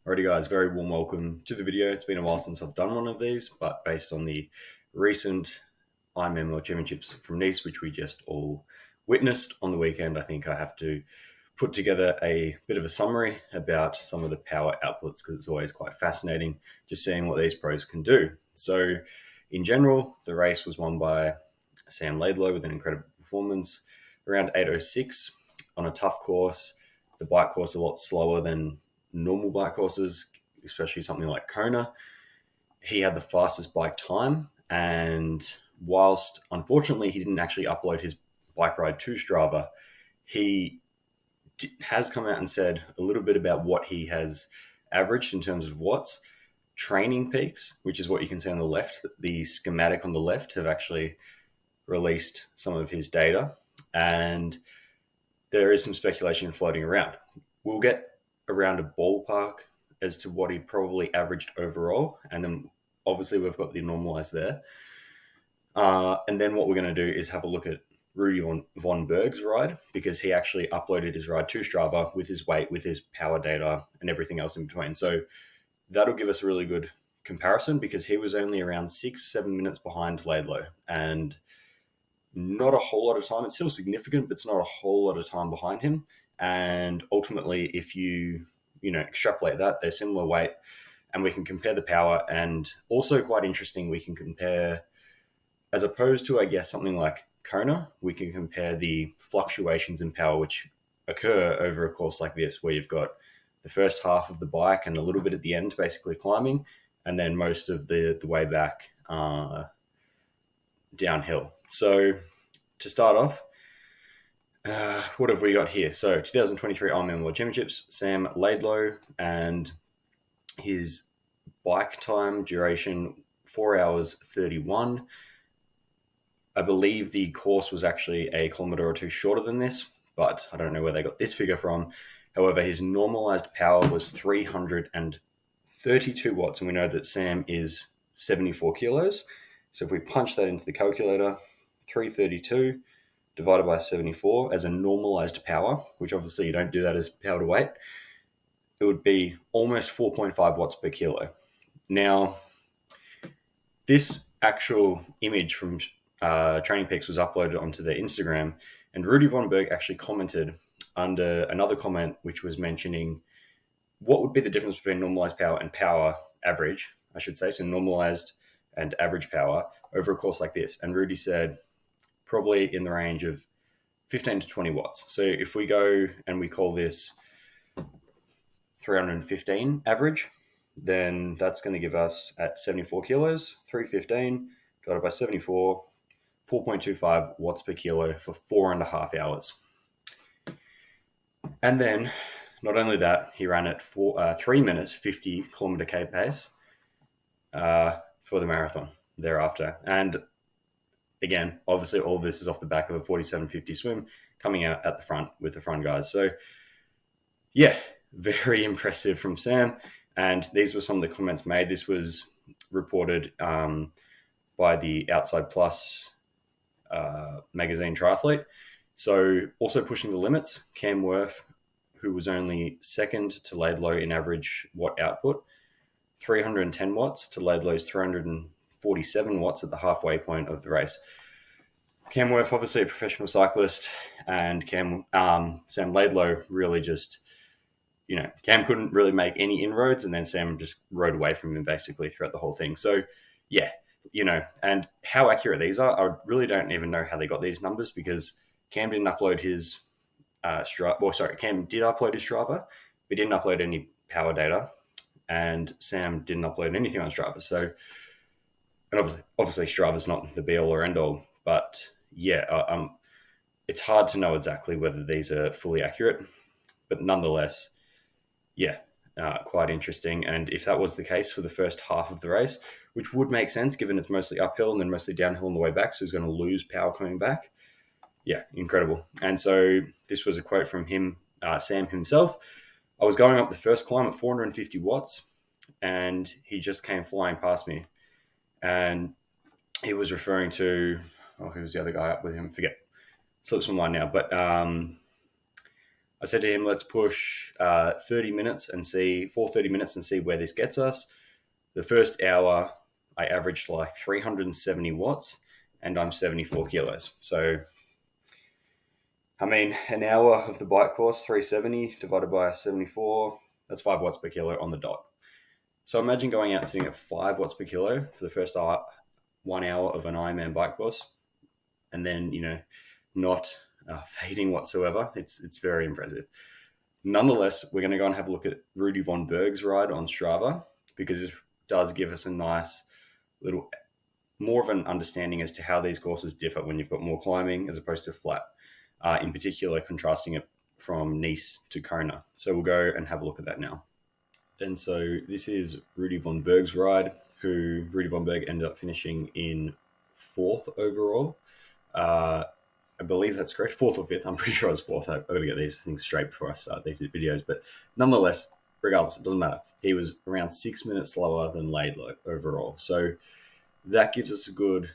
Alrighty guys, very warm welcome to the video. It's been a while since I've done one of these, but based on the recent Ironman World Championships from Nice, which we just all witnessed on the weekend, I think I have to put together a bit of a summary about some of the power outputs because it's always quite fascinating just seeing what these pros can do. So in general, the race was won by Sam Laidlow with an incredible performance, around 8:06 on a tough course. The bike course a lot slower than normal bike courses, especially something like Kona. He had the fastest bike time, and whilst unfortunately he didn't actually upload his bike ride to Strava, he has come out and said a little bit about what he has averaged in terms of watts. Training Peaks, which is what you can see on the left, the schematic on the left, have actually released some of his data, and there is some speculation floating around. We'll get around a ballpark as to what he probably averaged overall, and then obviously we've got the normalized there. And then what we're going to do is have a look at Rudy Von Berg's ride, because he actually uploaded his ride to Strava with his weight, with his power data, and everything else in between. So that'll give us a really good comparison, because he was only around 6-7 minutes behind Laidlow, and not a whole lot of time. It's still significant, but it's not a whole lot of time behind him. And ultimately, if you extrapolate that, they're similar weight, and we can compare the power. And also quite interesting, we can compare, as opposed to, I guess, something like Kona, we can compare the fluctuations in power which occur over a course like this, where you've got the first half of the bike and a little bit at the end basically climbing, and then most of the way back downhill. So to start off, what have we got here? So 2023 Ironman World Championships, Sam Laidlow, and his bike time duration, 4 hours 31. I believe the course was actually a kilometer or two shorter than this, but I don't know where they got this figure from. However, his normalized power was 332 watts, and we know that Sam is 74 kilos. So if we punch that into the calculator, 332 divided by 74 as a normalized power, which obviously you don't do that as power to weight, it would be almost 4.5 watts per kilo. Now, this actual image from Training Peaks was uploaded onto their Instagram, and Rudy Von Berg actually commented under another comment which was mentioning what would be the difference between normalized power and power average, I should say, so normalized and average power over a course like this. And Rudy said probably in the range of 15 to 20 watts. So if we go and we call this 315 average, then that's going to give us at 74 kilos, 315 divided by 74, 4.25 watts per kilo for 4.5 hours. And then not only that, he ran at 3 minutes, 50 kilometer K pace for the marathon thereafter. And again, obviously all of this is off the back of a 47.50 swim coming out at the front with the front guys. So yeah, very impressive from Sam. And these were some of the comments made. This was reported by the Outside Plus magazine triathlete. So also pushing the limits, Cam Wurf, who was only second to Laidlow in average watt output, 310 watts to Laidlow's 347 watts at the halfway point of the race. Cam Wurf, obviously a professional cyclist, and Sam Laidlow really just, Cam couldn't really make any inroads, and then Sam just rode away from him basically throughout the whole thing. So yeah, and how accurate these are, I really don't even know how they got these numbers, because Cam didn't upload his Cam did upload his Strava, but didn't upload any power data, and Sam didn't upload anything on Strava. So, and obviously Strava's not the be all or end all, but yeah, it's hard to know exactly whether these are fully accurate, but nonetheless, yeah, quite interesting. And if that was the case for the first half of the race, which would make sense given it's mostly uphill and then mostly downhill on the way back, so he's going to lose power coming back. Yeah, incredible. And so this was a quote from him, Sam himself. I was going up the first climb at 450 watts, and he just came flying past me. And he was referring to, who was the other guy up with him? Forget, slips my mind now. But I said to him, let's push 30 minutes and see where this gets us. The first hour, I averaged like 370 watts and I'm 74 kilos. So, I mean, an hour of the bike course, 370 divided by 74, that's 5 watts per kilo on the dot. So imagine going out and sitting at 5 watts per kilo for the first 1 hour of an Ironman bike course, and then, not fading whatsoever. It's very impressive. Nonetheless, we're going to go and have a look at Rudy Von Berg's ride on Strava, because it does give us a nice little, more of an understanding as to how these courses differ when you've got more climbing as opposed to flat, in particular contrasting it from Nice to Kona. So we'll go and have a look at that now. And so this is Rudy Von Berg's ride, who Rudy Von Berg ended up finishing in 4th overall. I believe that's correct, 4th or 5th. I'm pretty sure it's 4th. I've got to get these things straight before I start these videos. But nonetheless, regardless, it doesn't matter. He was around 6 minutes slower than Laidlow overall. So that gives us a good,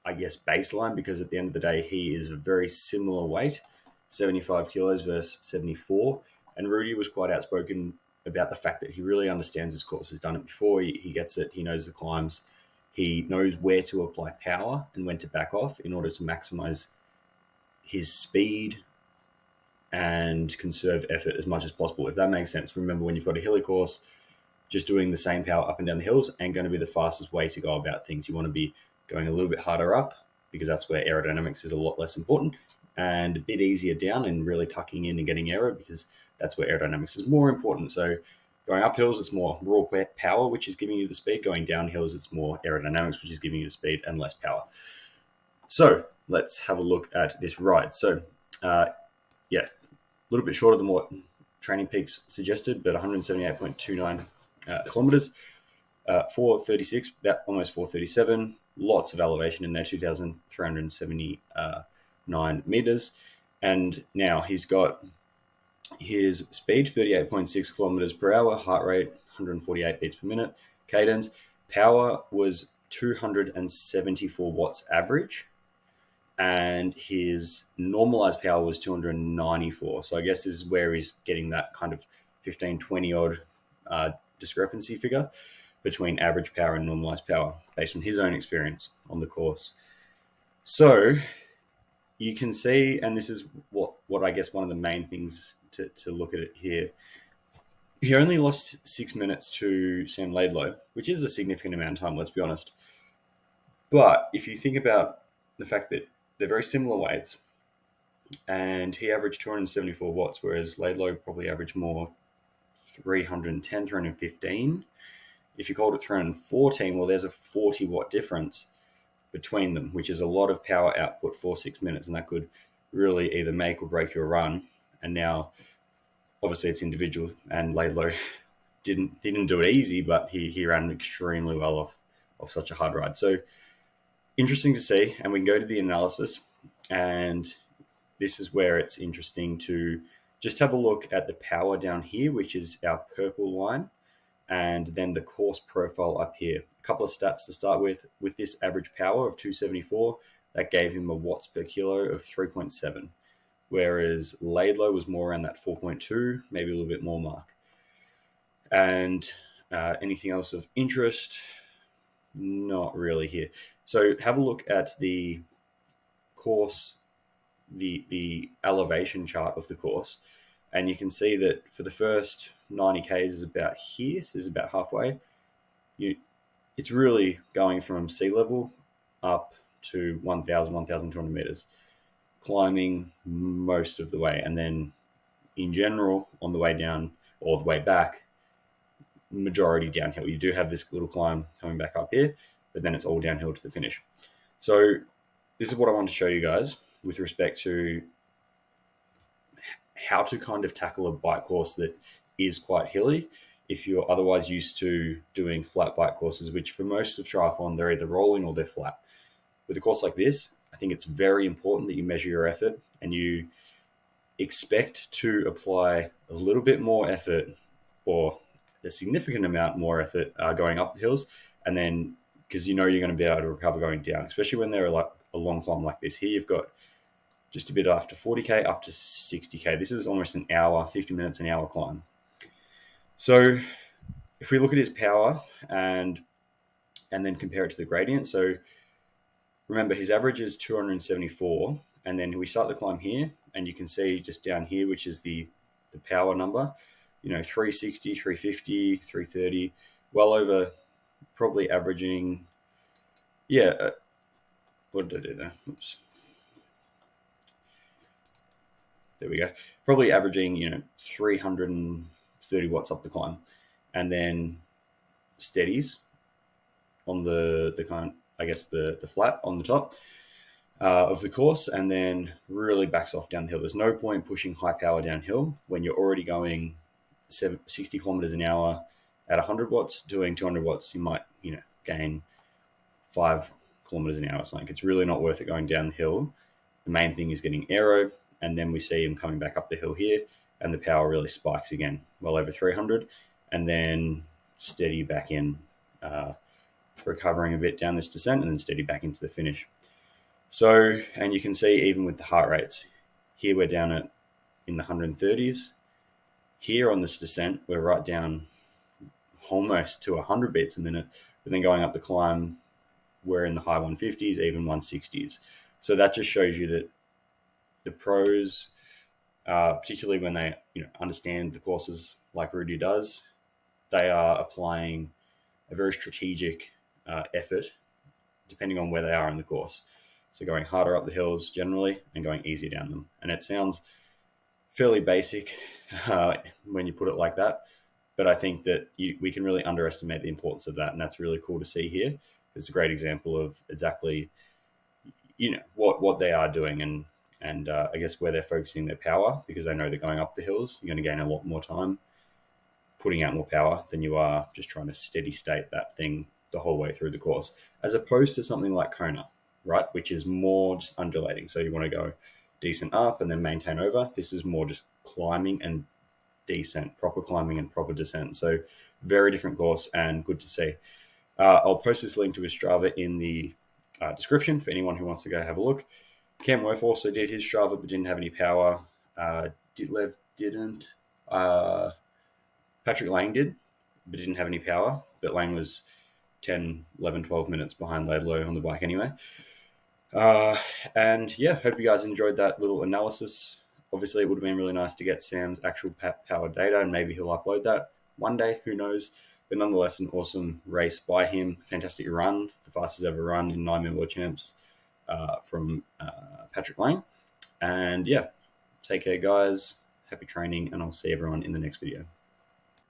I guess, baseline, because at the end of the day, he is a very similar weight, 75 kilos versus 74. And Rudy was quite outspoken about the fact that he really understands his course. He's done it before. He gets it. He knows the climbs. He knows where to apply power and when to back off in order to maximize his speed and conserve effort as much as possible, if that makes sense. Remember, when you've got a hilly course, just doing the same power up and down the hills ain't going to be the fastest way to go about things. You want to be going a little bit harder up, because that's where aerodynamics is a lot less important, and a bit easier down and really tucking in and getting aero, because that's where aerodynamics is more important. So going up hills, it's more raw power, which is giving you the speed. Going down hills, it's more aerodynamics, which is giving you the speed and less power. So let's have a look at this ride. So, a little bit shorter than what Training Peaks suggested, but 178.29 kilometers, 436, about almost 437. Lots of elevation in there, 2,379 meters. And now he's got his speed, 38.6 kilometers per hour, heart rate, 148 beats per minute, cadence. Power was 274 watts average, and his normalized power was 294. So I guess this is where he's getting that kind of 15, 20 odd discrepancy figure between average power and normalized power based on his own experience on the course. So you can see, and this is what I guess one of the main things to look at it here. He only lost 6 minutes to Sam Laidlow, which is a significant amount of time, let's be honest. But if you think about the fact that they're very similar weights, and he averaged 274 watts, whereas Laidlow probably averaged more 310, 315. If you called it 314, well, there's a 40 watt difference between them, which is a lot of power output for 6 minutes, and that could really either make or break your run. And now, obviously, it's individual, and Laidlow didn't do it easy, but he ran extremely well off such a hard ride. So interesting to see, and we can go to the analysis, and this is where it's interesting to just have a look at the power down here, which is our purple line, and then the course profile up here. A couple of stats to start with. With this average power of 274, that gave him a watts per kilo of 3.7, whereas Laidlow was more around that 4.2, maybe a little bit more mark. And anything else of interest? Not really here. So have a look at the course, the elevation chart of the course, and you can see that for the first 90 Ks is about here, so is about halfway. It's really going from sea level up to 1,000, 1,200 meters, climbing most of the way, and then in general on the way down or the way back, majority downhill. You do have this little climb coming back up here, but then it's all downhill to the finish. So this is what I want to show you guys with respect to how to kind of tackle a bike course that is quite hilly if you're otherwise used to doing flat bike courses, which for most of triathlon, they're either rolling or they're flat. With a course like this, I think it's very important that you measure your effort and you expect to apply a little bit more effort, or a significant amount more effort going up the hills, and then because you're going to be able to recover going down, especially when they're like a long climb like this. Here you've got just a bit after 40k up to 60k. This is almost an hour, 50 minutes an hour climb. So if we look at his power and then compare it to the gradient, so remember his average is 274, and then we start the climb here, and you can see just down here, which is the power number, 360, 350, 330, well over, probably averaging, what did I do there? Oops. There we go. Probably averaging, 330 watts up the climb, and then steadies on the kind, I guess the flat on the top of the course, and then really backs off down the hill. There's no point pushing high power downhill when you're already going 60 kilometers an hour at 100 watts. Doing 200 watts, you might gain 5 kilometers an hour or something. It's really not worth it going down the hill. The main thing is getting aero, and then we see him coming back up the hill here, and the power really spikes again, well over 300, and then steady back in, recovering a bit down this descent, and then steady back into the finish. So, and you can see even with the heart rates, here we're down at in the 130s. Here on this descent, we're right down almost to 100 beats a minute, but then going up the climb, we're in the high 150s, even 160s. So that just shows you that the pros, particularly when they understand the courses like Rudy does, they are applying a very strategic effort depending on where they are in the course. So going harder up the hills generally and going easier down them. And it sounds fairly basic when you put it like that, but I think that we can really underestimate the importance of that, and that's really cool to see here. It's a great example of exactly what they are doing, and I guess where they're focusing their power, because they know they're going up the hills. You're going to gain a lot more time putting out more power than you are just trying to steady state that thing the whole way through the course, as opposed to something like Kona, right, which is more just undulating. So you want to go decent up and then maintain over. This is more just climbing and descent, proper climbing and proper descent. So very different course, and good to see. I'll post this link to his Strava in the description for anyone who wants to go have a look. Cam Wurf also did his Strava, but didn't have any power. Ditlev didn't. Patrick Lange did, but didn't have any power. But Lange was 10, 11, 12 minutes behind Laidlow on the bike anyway. And yeah, hope you guys enjoyed that little analysis. Obviously, it would have been really nice to get Sam's actual power data, and maybe he'll upload that one day, who knows. But nonetheless, an awesome race by him. Fantastic run, the fastest ever run in Ironman World Champs from Patrick Lange. And yeah, take care, guys. Happy training, and I'll see everyone in the next video.